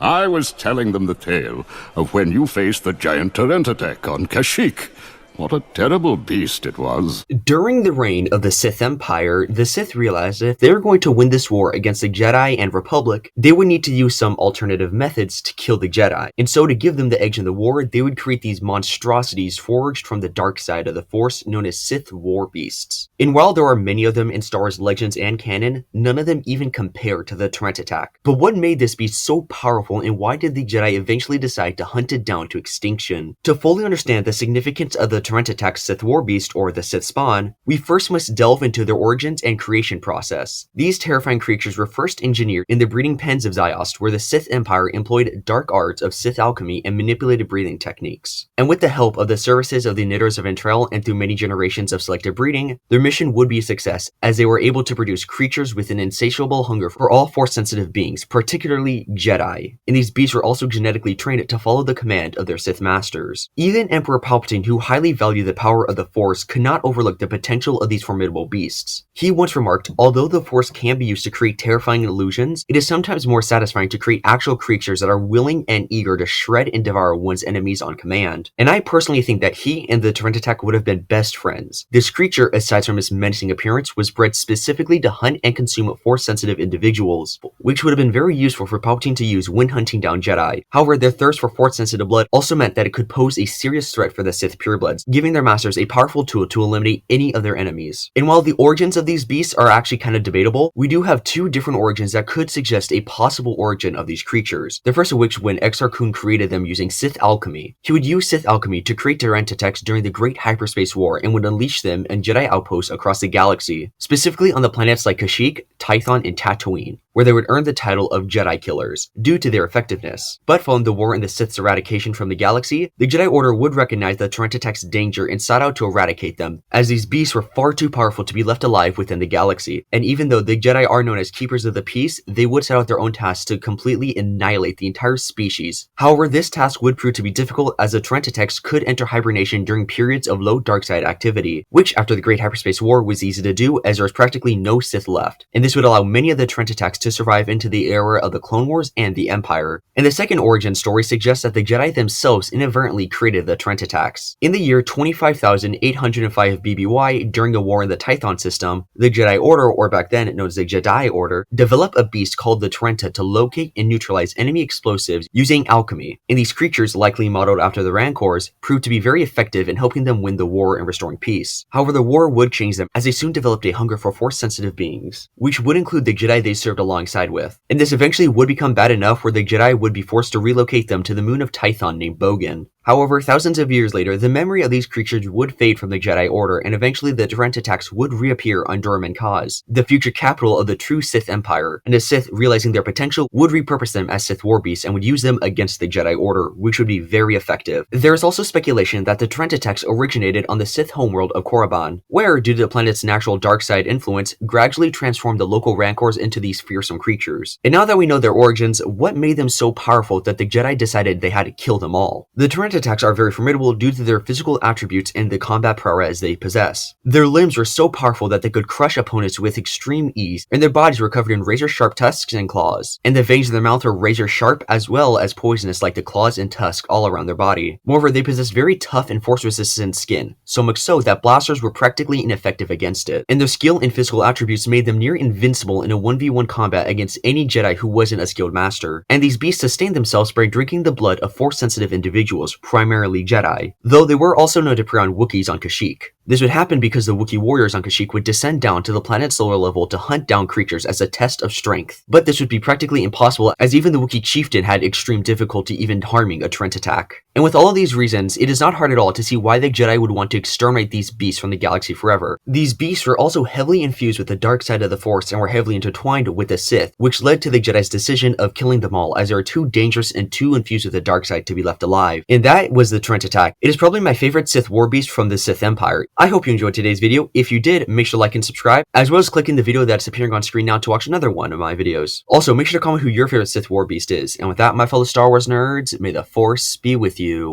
I was telling them the tale of when you faced the giant Terentatek on Kashyyyk. What a terrible beast it was. During the reign of the Sith Empire, the Sith realized that if they were going to win this war against the Jedi and Republic, they would need to use some alternative methods to kill the Jedi. And so to give them the edge in the war, they would create these monstrosities forged from the dark side of the Force known as Sith war beasts. And while there are many of them in Star Wars legends and canon, none of them even compare to the Terentatek. But what made this beast so powerful, and why did the Jedi eventually decide to hunt it down to extinction? To fully understand the significance of the Terentatek's Sith war beast, or the Sith spawn, we first must delve into their origins and creation process. These terrifying creatures were first engineered in the breeding pens of Ziost, where the Sith Empire employed dark arts of Sith alchemy and manipulated breathing techniques. And with the help of the services of the Knitters of Entrail and through many generations of selective breeding, their mission would be a success, as they were able to produce creatures with an insatiable hunger for all Force-sensitive beings, particularly Jedi. And these beasts were also genetically trained to follow the command of their Sith masters. Even Emperor Palpatine, who highly valued the power of the Force, could not overlook the potential of these formidable beasts. He once remarked, although the Force can be used to create terrifying illusions, it is sometimes more satisfying to create actual creatures that are willing and eager to shred and devour one's enemies on command. And I personally think that he and the Terentatek would have been best friends. This creature, aside from its menacing appearance, was bred specifically to hunt and consume Force-sensitive individuals, which would have been very useful for Palpatine to use when hunting down Jedi. However, their thirst for Force-sensitive blood also meant that it could pose a serious threat for the Sith purebloods, giving their masters a powerful tool to eliminate any of their enemies. And while the origins of these beasts are actually kind of debatable, we do have two different origins that could suggest a possible origin of these creatures. The first of which, when Exar Kun created them using Sith alchemy. He would use Sith alchemy to create Terentateks during the Great Hyperspace War and would unleash them in Jedi outposts across the galaxy, specifically on the planets like Kashyyyk, Tython, and Tatooine, where they would earn the title of Jedi Killers, due to their effectiveness. But following the war and the Sith's eradication from the galaxy, the Jedi Order would recognize the Terentatek's danger and sought out to eradicate them, as these beasts were far too powerful to be left alive within the galaxy. And even though the Jedi are known as keepers of the peace, they would set out their own tasks to completely annihilate the entire species. However, this task would prove to be difficult, as the Terentatek could enter hibernation during periods of low dark side activity, which after the Great Hyperspace War was easy to do, as there was practically no Sith left. And this would allow many of the Terentatek to survive into the era of the Clone Wars and the Empire. And the second origin story suggests that the Jedi themselves inadvertently created the Terentatek. In the year 25,805 BBY, during a war in the Tython system, the Jedi Order, or back then known as the Jedi Order, developed a beast called the Terenta to locate and neutralize enemy explosives using alchemy. And these creatures, likely modeled after the Rancors, proved to be very effective in helping them win the war and restoring peace. However, the war would change them, as they soon developed a hunger for Force-sensitive beings, which would include the Jedi they served alongside with. And this eventually would become bad enough where the Jedi would be forced to relocate them to the moon of Tython named Bogan. However, thousands of years later, the memory of these creatures would fade from the Jedi Order, and eventually the Terentatek would reappear on Durum Kaz, the future capital of the true Sith Empire, and the Sith, realizing their potential, would repurpose them as Sith war beasts and would use them against the Jedi Order, which would be very effective. There is also speculation that the Terentatek originated on the Sith homeworld of Korriban, where, due to the planet's natural dark side influence, gradually transformed the local Rancors into these fearsome creatures. And now that we know their origins, what made them so powerful that the Jedi decided they had to kill them all? The Terentatek are very formidable due to their physical attributes and the combat prowess they possess. Their limbs were so powerful that they could crush opponents with extreme ease, and their bodies were covered in razor-sharp tusks and claws. And the veins in their mouth were razor-sharp as well as poisonous, like the claws and tusks all around their body. Moreover, they possessed very tough and force-resistant skin, so much so that blasters were practically ineffective against it. And their skill and physical attributes made them near invincible in a 1v1 combat against any Jedi who wasn't a skilled master. And these beasts sustained themselves by drinking the blood of Force-sensitive individuals, primarily Jedi, though they were also known to prey on Wookiees on Kashyyyk. This would happen because the Wookiee warriors on Kashyyyk would descend down to the planet's lower level to hunt down creatures as a test of strength. But this would be practically impossible, as even the Wookiee chieftain had extreme difficulty even harming a Terentatek. And with all of these reasons, it is not hard at all to see why the Jedi would want to exterminate these beasts from the galaxy forever. These beasts were also heavily infused with the dark side of the Force and were heavily intertwined with the Sith, which led to the Jedi's decision of killing them all, as they are too dangerous and too infused with the dark side to be left alive. And that was the Terentatek. It is probably my favorite Sith war beast from the Sith Empire. I hope you enjoyed today's video. If you did, make sure to like and subscribe, as well as clicking the video that's appearing on screen now to watch another one of my videos. Also, make sure to comment who your favorite Sith war beast is. And with that, my fellow Star Wars nerds, may the Force be with you.